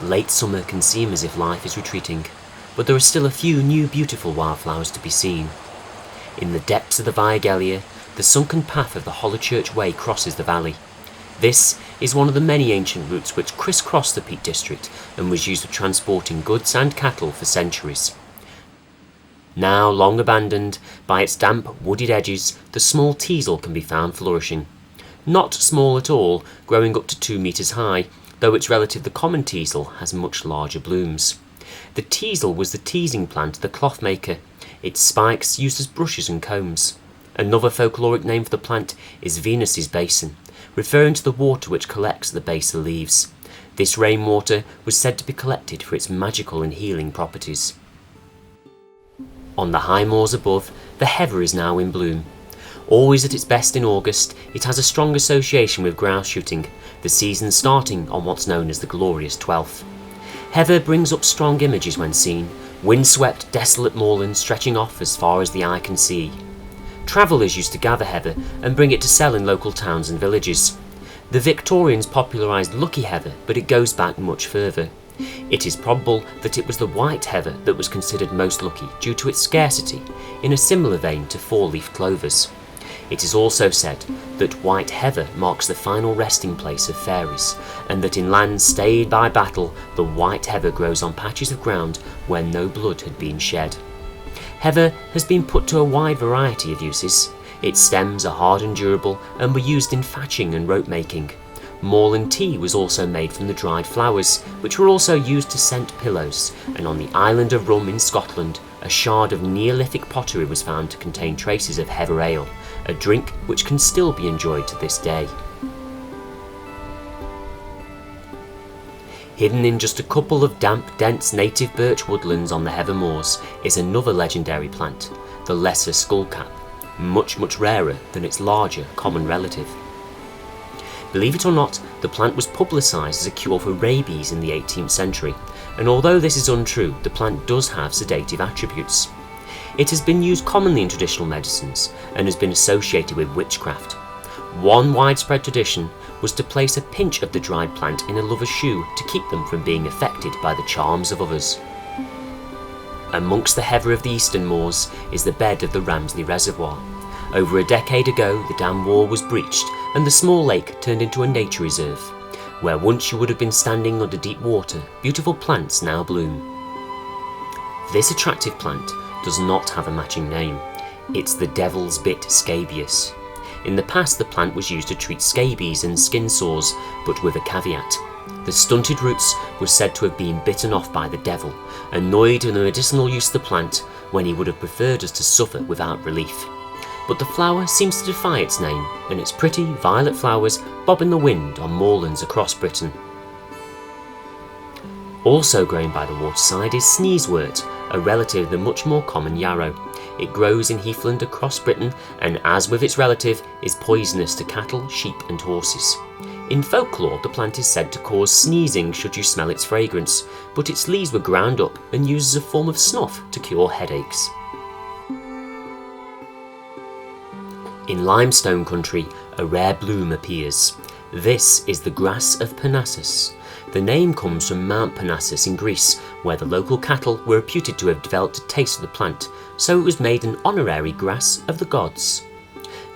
Late summer can seem as if life is retreating, but there are still a few new beautiful wildflowers to be seen. In the depths of the Via Gallia, the sunken path of the Hollochurch Way crosses the valley. This is one of the many ancient routes which criss-cross the Peak District and was used for transporting goods and cattle for centuries. Now long abandoned, by its damp, wooded edges, the small Teasel can be found flourishing. Not small at all, growing up to 2 metres high, though its relative the common Teasel has much larger blooms. The Teasel was the teasing plant of the cloth maker, its spikes used as brushes and combs. Another folkloric name for the plant is Venus's Basin, referring to the water which collects at the base of the leaves. This rainwater was said to be collected for its magical and healing properties. On the high moors above, the heather is now in bloom. Always at its best in August, it has a strong association with grouse shooting, the season starting on what's known as the glorious 12th. Heather brings up strong images when seen, wind-swept, desolate moorlands stretching off as far as the eye can see. Travellers used to gather heather and bring it to sell in local towns and villages. The Victorians popularised lucky heather, but it goes back much further. It is probable that it was the white heather that was considered most lucky due to its scarcity, in a similar vein to four-leaf clovers. It is also said that white heather marks the final resting place of fairies, and that in lands stayed by battle, the white heather grows on patches of ground where no blood had been shed. Heather has been put to a wide variety of uses. Its stems are hard and durable and were used in thatching and rope making. Moorland tea was also made from the dried flowers, which were also used to scent pillows, and on the island of Rum in Scotland, a shard of Neolithic pottery was found to contain traces of heather ale, a drink which can still be enjoyed to this day. Hidden in just a couple of damp, dense native birch woodlands on the heather moors is another legendary plant, the lesser skullcap, much rarer than its larger common relative. Believe it or not, the plant was publicised as a cure for rabies in the 18th century, and although this is untrue, the plant does have sedative attributes. It has been used commonly in traditional medicines and has been associated with witchcraft. One widespread tradition was to place a pinch of the dried plant in a lover's shoe to keep them from being affected by the charms of others. Amongst the heather of the eastern moors is the bed of the Ramsley Reservoir. Over a decade ago, the dam wall was breached and the small lake turned into a nature reserve. Where once you would have been standing under deep water, beautiful plants now bloom. This attractive plant does not have a matching name. It's the devil's bit scabius. In the past, the plant was used to treat scabies and skin sores, but with a caveat. The stunted roots were said to have been bitten off by the devil, annoyed with the medicinal use of the plant when he would have preferred us to suffer without relief. But the flower seems to defy its name, and its pretty violet flowers bob in the wind on moorlands across Britain. Also growing by the waterside is Sneezwort, a relative of the much more common yarrow. It grows in heathland across Britain and, as with its relative, is poisonous to cattle, sheep and horses. In folklore, the plant is said to cause sneezing should you smell its fragrance, but its leaves were ground up and used as a form of snuff to cure headaches. In limestone country, a rare bloom appears. This is the grass of Panasos. The name comes from Mount Panasos in Greece, where the local cattle were reputed to have developed a taste for the plant, so it was made an honorary grass of the gods.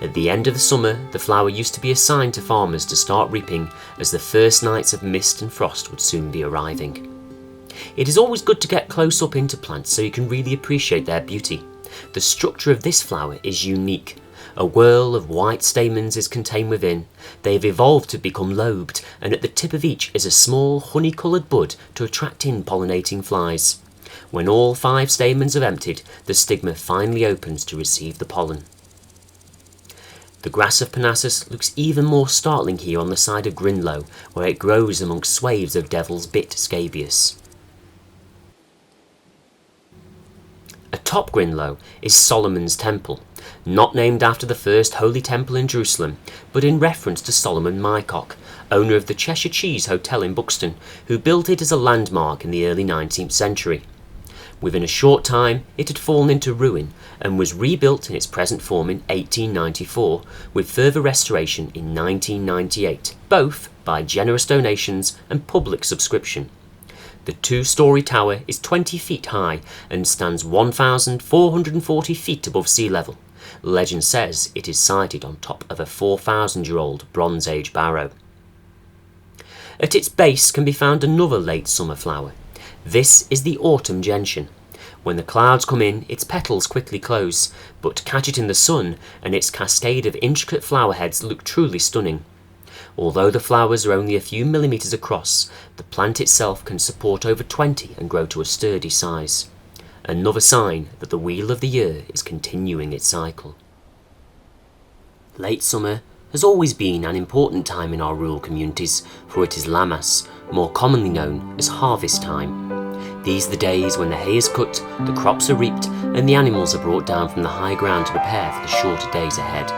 At the end of the summer, the flower used to be assigned to farmers to start reaping, as the first nights of mist and frost would soon be arriving. It is always good to get close up into plants so you can really appreciate their beauty. The structure of this flower is unique. A whorl of white stamens is contained within. They have evolved to become lobed, and at the tip of each is a small honey-coloured bud to attract in pollinating flies. When all 5 stamens are emptied, the stigma finally opens to receive the pollen. The grass of Panasos looks even more startling here on the side of Grinlow, where it grows amongst swathes of devil's bit scabius. Atop Grinlow is Solomon's Temple, not named after the first holy temple in Jerusalem, but in reference to Solomon Mycock, owner of the Cheshire Cheese Hotel in Buxton, who built it as a landmark in the early 19th century. Within a short time, it had fallen into ruin and was rebuilt in its present form in 1894, with further restoration in 1998, both by generous donations and public subscription. The 2-storey tower is 20 feet high and stands 1,440 feet above sea level. Legend says it is sited on top of a 4,000-year-old Bronze Age barrow. At its base can be found another late summer flower. This is the autumn gentian. When the clouds come in, its petals quickly close, but catch it in the sun and its cascade of intricate flower heads look truly stunning. Although the flowers are only a few millimetres across, the plant itself can support over 20 and grow to a sturdy size. Another sign that the wheel of the year is continuing its cycle. Late summer has always been an important time in our rural communities, for it is Lammas, more commonly known as harvest time. These are the days when the hay is cut, the crops are reaped, and the animals are brought down from the high ground to prepare for the shorter days ahead.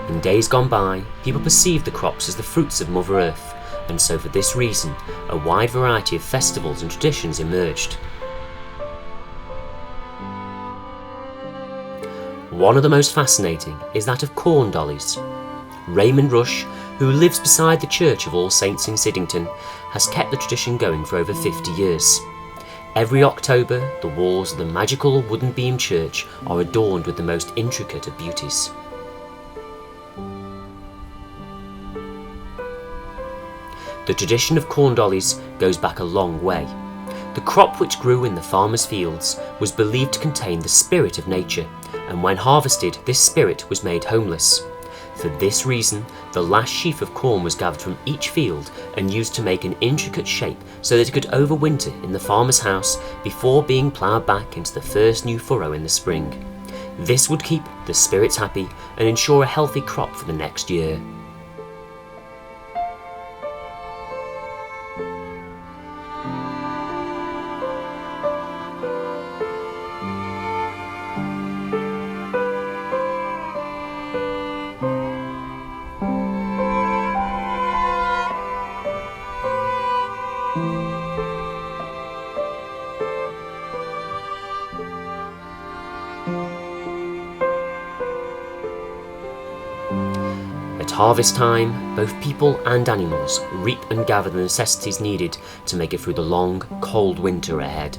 In days gone by, people perceived the crops as the fruits of Mother Earth, and so for this reason, a wide variety of festivals and traditions emerged. One of the most fascinating is that of corn dollies. Raymond Rush, who lives beside the Church of All Saints in Siddington, has kept the tradition going for over 50 years. Every October, the walls of the magical wooden beam church are adorned with the most intricate of beauties. The tradition of corn dollies goes back a long way. The crop which grew in the farmers' fields was believed to contain the spirit of nature, and when harvested, this spirit was made homeless. For this reason, the last sheaf of corn was gathered from each field and used to make an intricate shape so that it could overwinter in the farmer's house before being ploughed back into the first new furrow in the spring. This would keep the spirits happy and ensure a healthy crop for the next year. At harvest time, both people and animals reap and gather the necessities needed to make it through the long, cold winter ahead.